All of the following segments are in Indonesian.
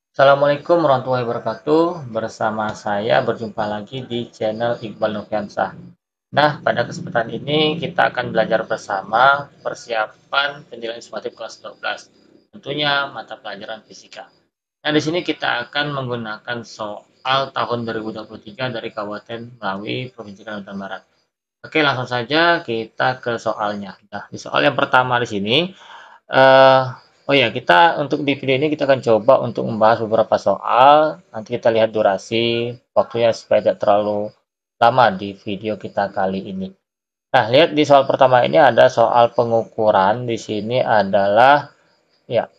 Assalamualaikum warahmatullahi wabarakatuh. Bersama saya berjumpa lagi di channel Iqbal Nurfiansah. Nah, pada kesempatan ini kita akan belajar bersama persiapan penilaian sumatif kelas 12. Tentunya mata pelajaran fisika. Nah, di sini kita akan menggunakan soal tahun 2023 dari Kabupaten Melawi, Provinsi Kalimantan Barat. Oke, langsung saja kita ke soalnya. Nah, di soal yang pertama di sini eh oh ya, kita untuk di video ini kita akan coba untuk membahas beberapa soal. Nanti kita lihat durasi, waktunya supaya tidak terlalu lama di video kita kali ini. Nah, lihat di soal pertama ini ada soal pengukuran. Di sini adalah ya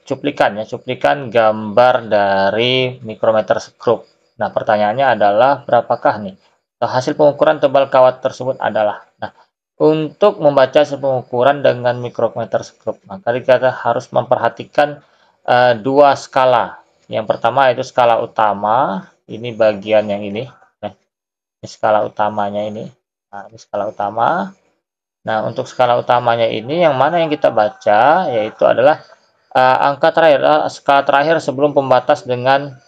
cuplikan gambar dari mikrometer skrup. Nah, pertanyaannya adalah berapakah nih hasil pengukuran tebal kawat tersebut adalah. Nah, untuk membaca hasil pengukuran dengan mikrometer skrup, maka kita harus memperhatikan dua skala. Yang pertama itu skala utama, ini bagian yang ini. Nah, ini skala utamanya ini. Nah, ini skala utama. Nah, untuk skala utamanya ini yang mana yang kita baca yaitu adalah angka terakhir, skala terakhir sebelum pembatas dengan,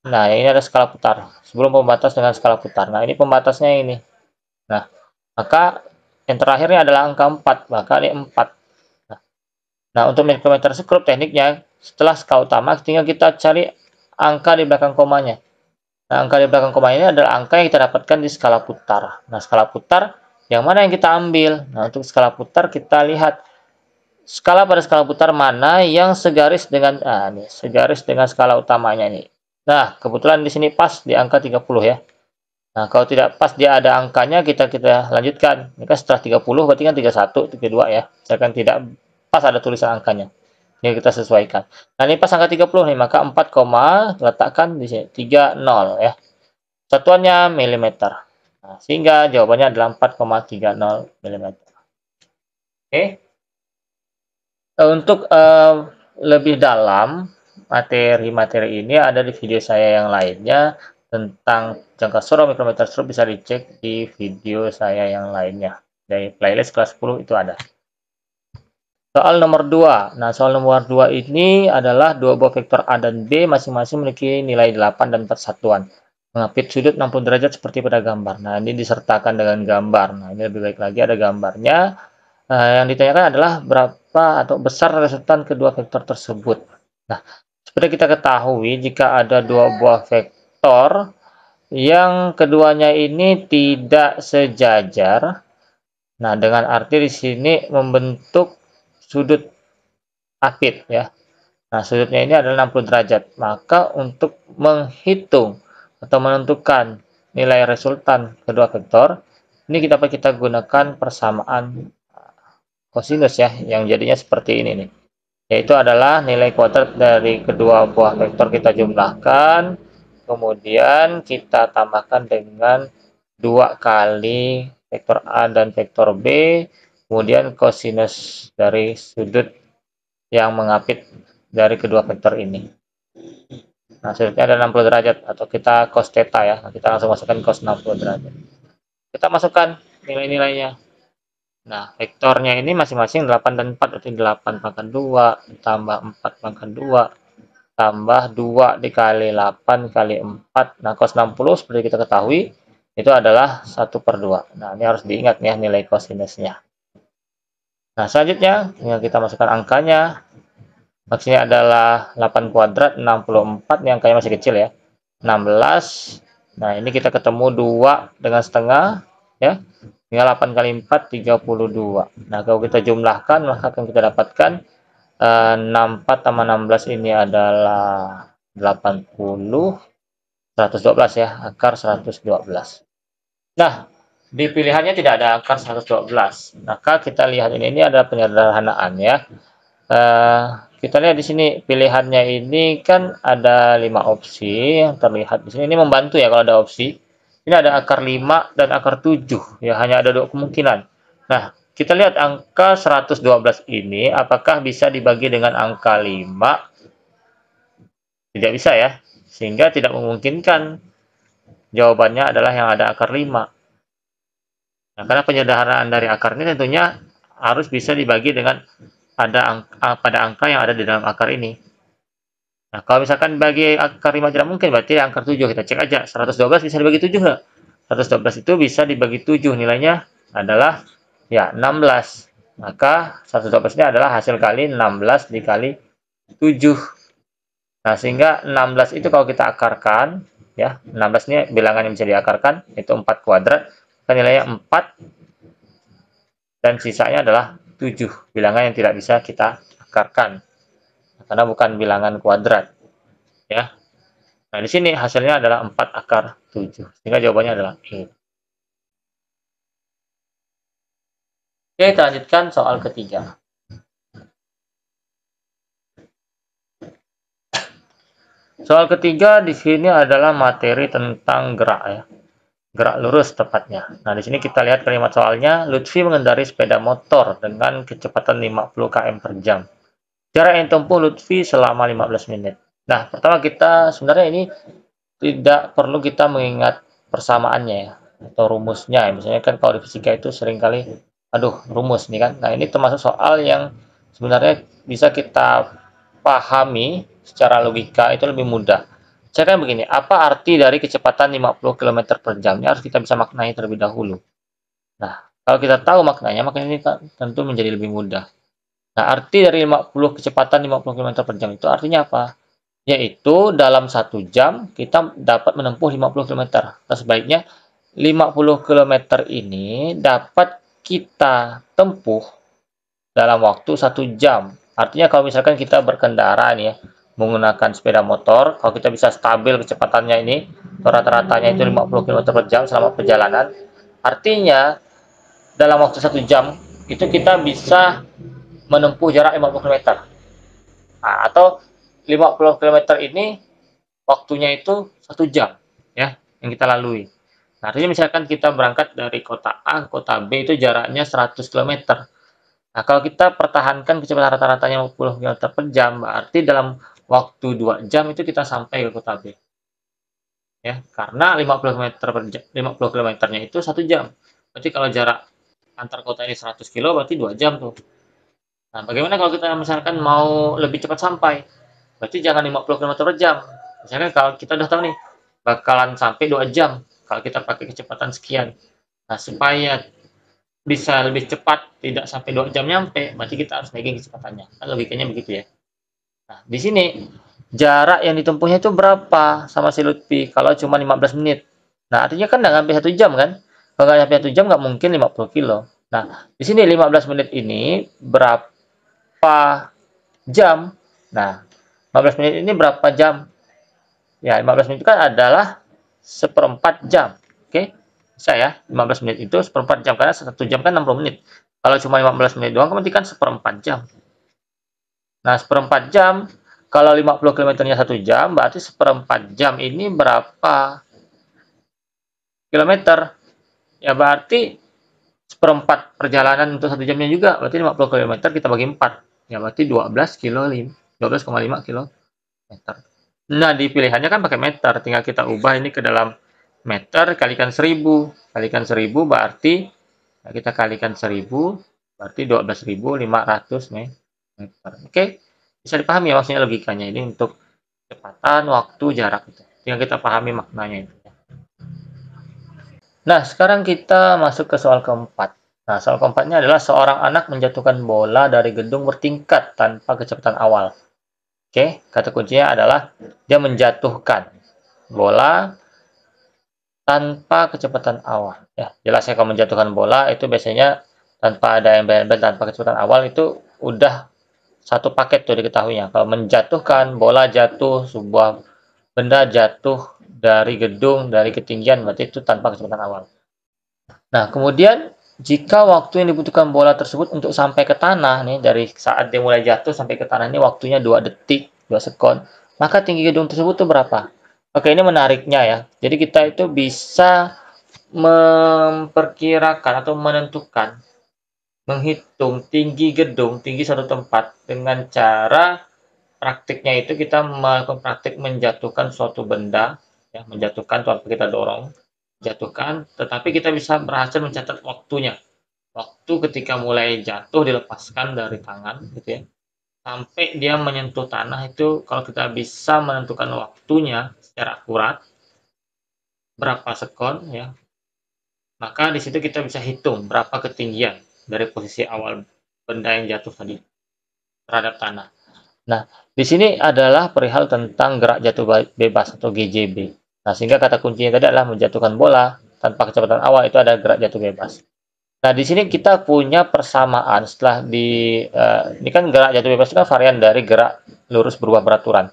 nah ini ada skala putar. Sebelum pembatas dengan skala putar. Nah, ini pembatasnya ini. Nah, maka yang terakhirnya adalah angka 4, maka ini 4. Nah, untuk mikrometer skrup tekniknya, setelah skala utama, tinggal kita cari angka di belakang komanya. Nah, angka di belakang koma ini adalah angka yang kita dapatkan di skala putar. Nah, skala putar yang mana yang kita ambil? Nah, untuk skala putar kita lihat skala pada skala putar mana yang segaris dengan segaris dengan skala utamanya ini. Nah, kebetulan di sini pas di angka 30 ya. Nah, kalau tidak pas dia ada angkanya kita lanjutkan. Ini kan setelah 30 berarti kan 31, 32 ya. Misalkan tidak pas ada tulisan angkanya. Ini kita sesuaikan. Nah, ini pas angka 30 nih, maka 4, letakkan di sini 30 ya. Satuannya milimeter. Nah, sehingga jawabannya adalah 4,30 milimeter. Oke. Untuk lebih dalam materi-materi ini ada di video saya yang lainnya tentang jangka surau mikrometer stroke, bisa dicek di video saya yang lainnya. Dari playlist kelas 10 itu ada. Soal nomor 2. Nah, soal nomor 2 ini adalah dua buah vektor A dan B masing-masing memiliki nilai 8 dan 4 satuan. Mengapit sudut 60 derajat seperti pada gambar. Nah, ini disertakan dengan gambar. Nah, ini lebih baik lagi ada gambarnya. Yang ditanyakan adalah berapa atau besar resultan kedua vektor tersebut. Nah, seperti kita ketahui, jika ada dua buah vektor yang keduanya ini tidak sejajar, nah dengan arti di sini membentuk sudut apit ya. Nah, sudutnya ini adalah 60 derajat. Maka untuk menghitung atau menentukan nilai resultan kedua vektor, ini kita gunakan persamaan kosinus ya, yang jadinya seperti ini nih. Yaitu adalah nilai kuadrat dari kedua buah vektor kita jumlahkan, kemudian kita tambahkan dengan 2 kali vektor A dan vektor B, kemudian kosinus dari sudut yang mengapit dari kedua vektor ini. Nah, sudutnya ada 60 derajat atau kita cos theta ya. Nah, kita langsung masukkan cos 60 derajat. Kita masukkan nilai-nilainya. Nah, vektornya ini masing-masing 8 dan 4, berarti 8 pangkat 2, tambah 4 pangkat 2, tambah 2 dikali 8 kali 4. Nah, cos 60 seperti kita ketahui, itu adalah 1/2. Nah, ini harus diingat ya nilai kosinusnya. Nah, selanjutnya, tinggal kita masukkan angkanya. Maksudnya adalah 8 kuadrat, 64, ini angkanya masih kecil ya. 16, nah ini kita ketemu 2 dengan setengah, ya. Tinggal 8 kali 4, 32. Nah, kalau kita jumlahkan, maka akan kita dapatkan 64 tambah 16 ini adalah 80, 112 ya, akar 112. Nah, di pilihannya tidak ada akar 112. Maka kita lihat ini ada penyederhanaan ya. Kita lihat di sini pilihannya ini kan ada 5 opsi yang terlihat di sini. Ini membantu ya kalau ada opsi. Ini ada akar 5 dan akar 7 ya, hanya ada 2 kemungkinan. Nah, kita lihat angka 112 ini apakah bisa dibagi dengan angka 5? Tidak bisa ya. Sehingga tidak memungkinkan. Jawabannya adalah yang ada akar 5. Nah, karena penyederhanaan dari akar ini tentunya harus bisa dibagi dengan pada angka yang ada di dalam akar ini. Nah, kalau misalkan bagi akar 5 tidak mungkin, berarti angka 7. Kita cek aja, 112 bisa dibagi 7 nggak? 112 itu bisa dibagi 7, nilainya adalah ya 16. Maka 112 ini adalah hasil kali 16 dikali 7. Nah, sehingga 16 itu kalau kita akarkan, ya, 16 ini bilangan yang bisa diakarkan, itu 4 kuadrat, kan nilainya 4, dan sisanya adalah 7, bilangan yang tidak bisa kita akarkan, karena bukan bilangan kuadrat, ya. Nah, di sini hasilnya adalah 4 akar 7, sehingga jawabannya adalah E. Oke, kita lanjutkan soal ketiga. Soal ketiga di sini adalah materi tentang gerak, ya. Gerak lurus tepatnya. Nah, di sini kita lihat kalimat soalnya, Lutfi mengendarai sepeda motor dengan kecepatan 50 km per jam. Jarak yang tempuh Lutfi selama 15 menit. Nah, pertama kita sebenarnya ini tidak perlu kita mengingat persamaannya, ya, atau rumusnya. Misalnya kan kalau di fisika itu seringkali, aduh, rumus nih kan. Nah, ini termasuk soal yang sebenarnya bisa kita pahami secara logika, itu lebih mudah. Saya kan begini, apa arti dari kecepatan 50 km per jam? Ini harus kita bisa maknai terlebih dahulu. Nah, kalau kita tahu maknanya, maka ini tentu menjadi lebih mudah. Nah, arti dari 50 kecepatan 50 km per jam itu artinya apa? Yaitu dalam 1 jam kita dapat menempuh 50 km. Nah, sebaiknya 50 km ini dapat kita tempuh dalam waktu 1 jam. Artinya kalau misalkan kita berkendara nih ya, menggunakan sepeda motor, kalau kita bisa stabil kecepatannya ini, rata-ratanya itu 50 km per jam selama perjalanan, artinya dalam waktu 1 jam itu kita bisa menempuh jarak 50 km. Nah, atau 50 km ini waktunya itu 1 jam, ya, yang kita lalui. Nah, artinya misalkan kita berangkat dari kota A ke kota B itu jaraknya 100 km. Nah, kalau kita pertahankan kecepatan rata-ratanya 50 km per jam, berarti dalam waktu 2 jam itu kita sampai ke kota B. Ya, karena 50 km per jam, 50 km-nya itu 1 jam. Berarti kalau jarak antar kota ini 100 kilo, berarti 2 jam tuh. Nah, bagaimana kalau kita misalkan mau lebih cepat sampai? Berarti jangan 50 km per jam. Misalkan kalau kita udah tahu nih, bakalan sampai 2 jam kalau kita pakai kecepatan sekian. Nah, supaya bisa lebih cepat, tidak sampai 2 jam nyampe, berarti kita harus naikin kecepatannya. Kan logikanya begitu ya. Nah, di sini jarak yang ditempuhnya itu berapa sama si Lutfi kalau cuma 15 menit. Nah, artinya kan nggak sampai 1 jam kan? Kalau nggak sampai 1 jam nggak mungkin 50 kilo. Nah, di sini 15 menit ini berapa jam? Nah, 15 menit ini berapa jam? Ya, 15 menit itu kan adalah seperempat jam. Oke? Bisa ya, 15 menit itu seperempat jam, karena 1 jam kan 60 menit. Kalau cuma 15 menit doang, berarti kan seperempat jam. Nah, seperempat jam, kalau 50 km-nya 1 jam, berarti seperempat jam ini berapa kilometer? Ya, berarti seperempat perjalanan untuk 1 jamnya juga, berarti 50 km kita bagi 4. Ya, berarti 12,5 kilometer. Nah, di pilihannya kan pakai meter, tinggal kita ubah ini ke dalam meter, kalikan 1000. Kalikan 1000 berarti, nah, kita kalikan 1000, berarti 12.500 meter. Oke, bisa dipahami ya maksudnya logikanya ini untuk kecepatan, waktu, jarak itu. Tinggal kita pahami maknanya itu. Nah, sekarang kita masuk ke soal keempat. Nah, soal keempatnya adalah seorang anak menjatuhkan bola dari gedung bertingkat tanpa kecepatan awal. Oke, kata kuncinya adalah dia menjatuhkan bola tanpa kecepatan awal. Ya, jelas ya kalau menjatuhkan bola itu biasanya tanpa ada embel-embel, tanpa kecepatan awal itu udah satu paket tuh diketahuinya. Kalau menjatuhkan bola jatuh, sebuah benda jatuh dari gedung, dari ketinggian, berarti itu tanpa kecepatan awal. Nah, kemudian jika waktu yang dibutuhkan bola tersebut untuk sampai ke tanah nih, dari saat dia mulai jatuh sampai ke tanah ini waktunya 2 detik, 2 sekon, maka tinggi gedung tersebut itu berapa? Oke, ini menariknya ya. Jadi kita itu bisa memperkirakan atau menentukan, menghitung tinggi gedung, tinggi suatu tempat dengan cara praktiknya itu kita melakukan praktik menjatuhkan suatu benda, ya, menjatuhkan tanpa kita dorong, jatuhkan, tetapi kita bisa berhasil mencatat waktunya. Waktu ketika mulai jatuh dilepaskan dari tangan, gitu ya. sampai dia menyentuh tanah itu, kalau kita bisa menentukan waktunya secara akurat berapa sekon ya, maka di situ kita bisa hitung berapa ketinggian dari posisi awal benda yang jatuh tadi terhadap tanah. Nah, di sini adalah perihal tentang gerak jatuh bebas atau GJB. Nah, sehingga kata kuncinya tadi adalah menjatuhkan bola tanpa kecepatan awal itu ada gerak jatuh bebas. Nah, di sini kita punya persamaan setelah ini kan gerak jatuh bebas itu kan varian dari gerak lurus berubah beraturan.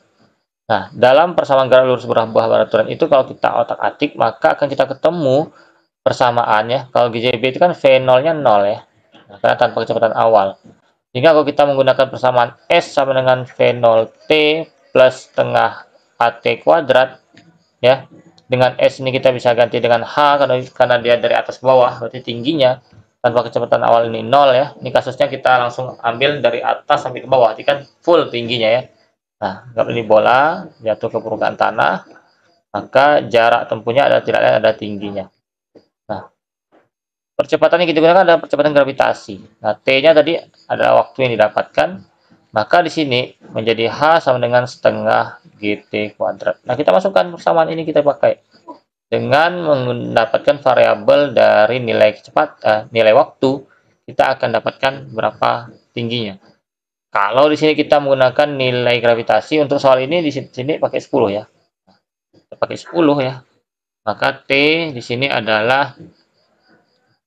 Nah, dalam persamaan gerak lurus berubah beraturan itu kalau kita otak-atik maka akan kita ketemu persamaannya. Kalau GJB itu kan V0-nya 0 ya. Nah, karena tanpa kecepatan awal. Jika kalau kita menggunakan persamaan S sama dengan V0T plus setengah AT kuadrat, ya, dengan S ini kita bisa ganti dengan H karena dia dari atas ke bawah, berarti tingginya tanpa kecepatan awal ini 0 ya. Ini kasusnya kita langsung ambil dari atas sampai ke bawah, jadi kan full tingginya ya. Nah, kalau ini bola jatuh ke permukaan tanah, maka jarak tempuhnya adalah tidak lain ada tingginya. Nah, percepatan yang kita gunakan adalah percepatan gravitasi. Nah, T-nya tadi adalah waktu yang didapatkan. Maka di sini menjadi H sama dengan setengah GT kuadrat. Nah, kita masukkan persamaan ini kita pakai dengan mendapatkan variabel dari nilai waktu, kita akan dapatkan berapa tingginya. Kalau di sini kita menggunakan nilai gravitasi untuk soal ini di sini pakai 10 ya. Kita pakai 10 ya. Maka T di sini adalah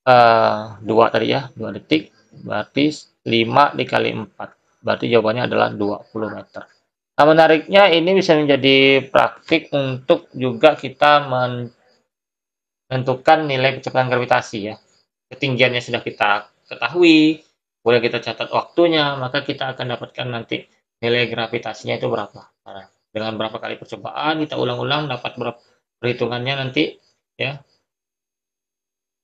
2 tadi ya, 2 detik, berarti 5 dikali 4. Berarti jawabannya adalah 20 meter. Nah, menariknya ini bisa menjadi praktik untuk juga kita menentukan nilai kecepatan gravitasi ya. Ketinggiannya sudah kita ketahui, boleh kita catat waktunya, maka kita akan dapatkan nanti nilai gravitasinya itu berapa. Nah, dengan berapa kali percobaan kita ulang-ulang dapat berapa perhitungannya nanti ya.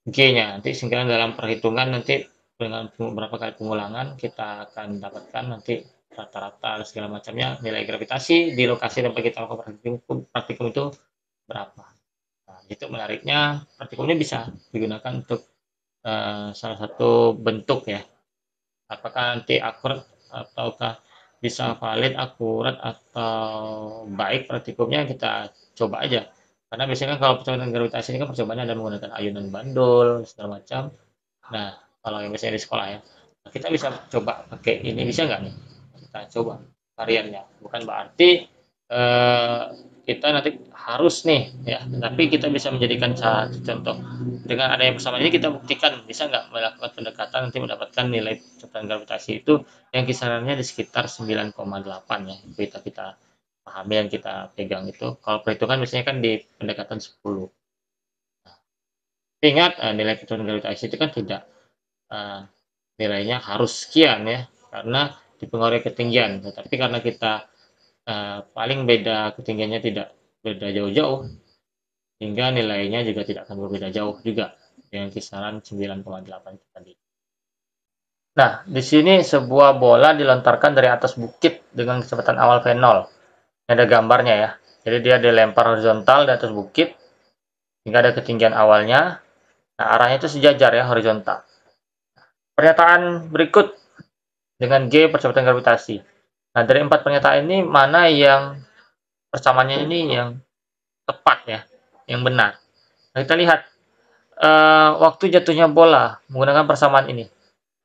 G-nya nanti sehingga dalam perhitungan nanti dengan beberapa kali pengulangan kita akan dapatkan nanti rata-rata segala macamnya nilai gravitasi di lokasi tempat kita lakukan praktikum itu berapa. Nah, itu menariknya praktikum ini bisa digunakan untuk salah satu bentuk ya. Apakah nanti akurat ataukah bisa valid, akurat atau baik praktikumnya kita coba aja. Karena biasanya kan kalau percobaan gravitasi ini kan percobaannya ada menggunakan ayunan bandul segala macam. Nah, kalau yang biasanya di sekolah ya, nah, kita bisa coba pakai ini bisa nggak nih? Kita coba variannya. Bukan berarti eh, kita nanti harus nih ya, tapi kita bisa menjadikan satu contoh. Dengan adanya persamaan ini kita buktikan bisa nggak melakukan pendekatan nanti mendapatkan nilai kecepatan gravitasi itu yang kisarannya di sekitar 9,8 ya. Kita pahami yang kita pegang itu. Kalau perhitungan biasanya kan di pendekatan 10. Ingat nilai kecepatan gravitasi itu kan tidak nilainya harus sekian ya, karena dipengaruhi ketinggian. Tetapi karena kita paling beda ketinggiannya tidak beda jauh-jauh, hingga nilainya juga tidak akan berbeda jauh juga dengan kisaran 9,8 tadi. Nah, di sini sebuah bola dilontarkan dari atas bukit dengan kecepatan awal V0. Ini ada gambarnya ya. Jadi dia dilempar horizontal di atas bukit hingga ada ketinggian awalnya. Nah, arahnya itu sejajar ya, horizontal. Pernyataan berikut dengan G percepatan gravitasi. Nah, dari 4 pernyataan ini mana yang persamaannya ini yang tepat ya, yang benar. Nah, kita lihat waktu jatuhnya bola menggunakan persamaan ini.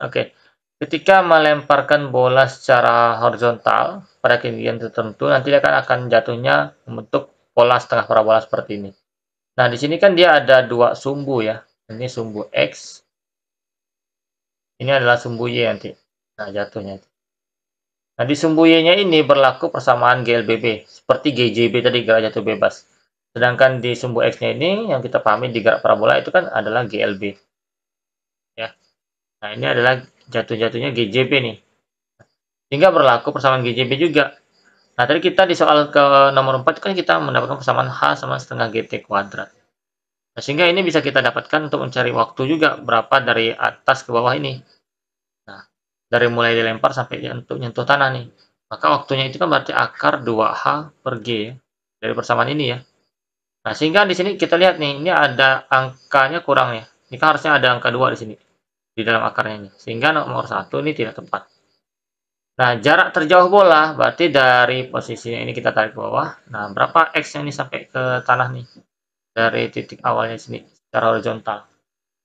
Oke, ketika melemparkan bola secara horizontal pada ketinggian tertentu, nanti dia akan jatuhnya membentuk pola setengah parabola seperti ini. Nah, di sini kan dia ada 2 sumbu ya. Ini sumbu X, ini adalah sumbu Y nanti. Nah, jatuhnya. Nah, di sumbu Y-nya ini berlaku persamaan GLBB, seperti GJB tadi, gerak jatuh bebas. Sedangkan di sumbu X-nya ini, yang kita pahami di gerak parabola itu kan adalah GLB. Ya. Nah, ini adalah jatuh-jatuhnya GJB nih. Sehingga berlaku persamaan GJB juga. Nah, tadi kita di soal ke nomor 4 kan kita mendapatkan persamaan H sama setengah GT kuadrat. Nah, sehingga ini bisa kita dapatkan untuk mencari waktu juga, berapa dari atas ke bawah ini. Nah, dari mulai dilempar sampai untuk nyentuh tanah nih. Maka waktunya itu kan berarti akar 2H per G ya, dari persamaan ini ya. Nah, sehingga di sini kita lihat nih, ini ada angkanya kurang ya. Ini kan harusnya ada angka 2 di sini, di dalam akarnya ini. Sehingga nomor 1 ini tidak tepat. Nah, jarak terjauh bola berarti dari posisinya ini kita tarik ke bawah. Nah, berapa X-nya ini sampai ke tanah nih? Dari titik awalnya sini secara horizontal.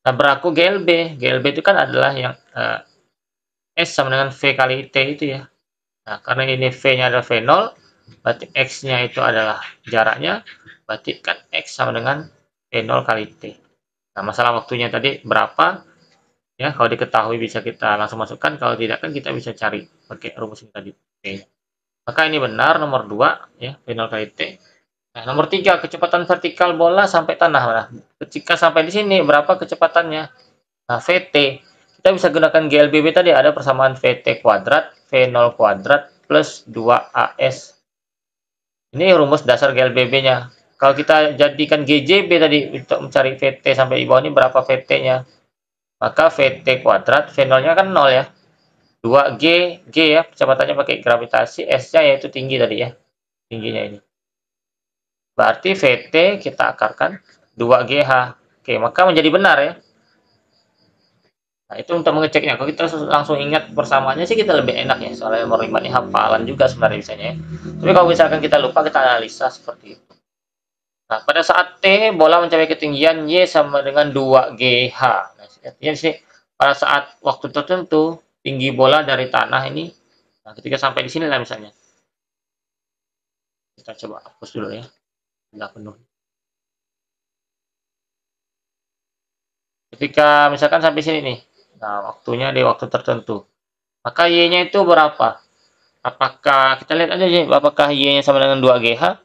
Nah, berlaku GLB. GLB itu kan adalah yang S sama dengan V kali T itu ya. Nah, karena ini V-nya adalah V0, berarti X-nya itu adalah jaraknya, berarti kan X sama dengan V0 kali T. Nah, masalah waktunya tadi berapa? Ya, kalau diketahui bisa kita langsung masukkan, kalau tidak kan kita bisa cari pakai rumus ini tadi. Oke. Maka ini benar nomor 2 ya, V0 kali T. Nah, nomor 3 kecepatan vertikal bola sampai tanah. Nah, ketika sampai di sini berapa kecepatannya? Nah, VT. Kita bisa gunakan GLBB tadi ada persamaan VT kuadrat V0 kuadrat plus 2AS. Ini rumus dasar GLBB-nya. Kalau kita jadikan GJB tadi untuk mencari VT sampai di bawah ini berapa VT-nya? Maka VT kuadrat, V0-nya kan 0 ya. 2G, G ya, kecepatannya pakai gravitasi, S-nya yaitu tinggi tadi ya. Tingginya ini. Berarti VT kita akarkan 2GH. Oke, maka menjadi benar ya. Nah, itu untuk mengeceknya. Kalau kita langsung ingat persamaannya sih kita lebih enak ya. Soalnya nomor 5 ini hafalan juga sebenarnya biasanya ya. Tapi kalau misalkan kita lupa, kita analisa seperti itu. Nah, pada saat T, bola mencapai ketinggian Y sama dengan 2GH. Nah, artinya di sini pada saat waktu tertentu, tinggi bola dari tanah ini, nah ketika sampai di sini lah misalnya. Kita coba hapus dulu ya. Sudah penuh. Ketika misalkan sampai sini nih. Nah, waktunya di waktu tertentu. Maka Y-nya itu berapa? Apakah kita lihat aja apakah Y-nya sama dengan 2GH?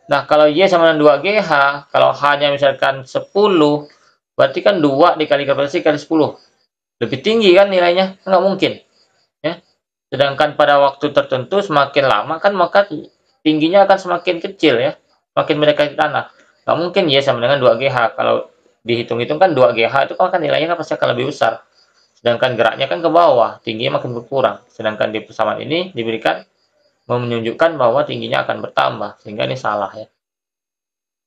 Nah, kalau Y sama dengan 2GH, kalau H-nya misalkan 10, berarti kan 2 dikali gravitasi kali 10. Lebih tinggi kan nilainya? Nggak mungkin. Ya. Sedangkan pada waktu tertentu semakin lama kan maka tingginya akan semakin kecil ya. Semakin mendekati tanah. Nggak mungkin Y sama dengan 2GH. Kalau dihitung-hitung kan 2GH itu kan nilainya kan pasti akan lebih besar. Sedangkan geraknya kan ke bawah, tingginya makin berkurang. Sedangkan di persamaan ini diberikan menunjukkan bahwa tingginya akan bertambah, sehingga ini salah ya.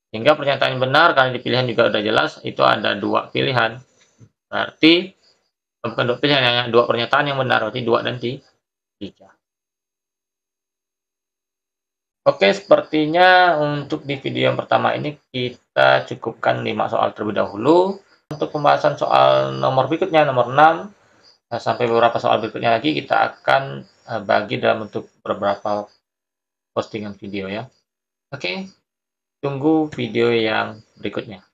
Sehingga pernyataan yang benar, karena di pilihan juga udah jelas, itu ada 2 pilihan. Berarti, bukan 2 pilihan, hanya 2 pernyataan yang benar, berarti 2 dan 3. Oke, sepertinya untuk di video yang pertama ini kita cukupkan 5 soal terlebih dahulu. Untuk pembahasan soal nomor berikutnya, nomor 6, sampai beberapa soal berikutnya lagi, kita akan bagi dalam bentuk beberapa postingan video ya. Oke, tunggu video yang berikutnya.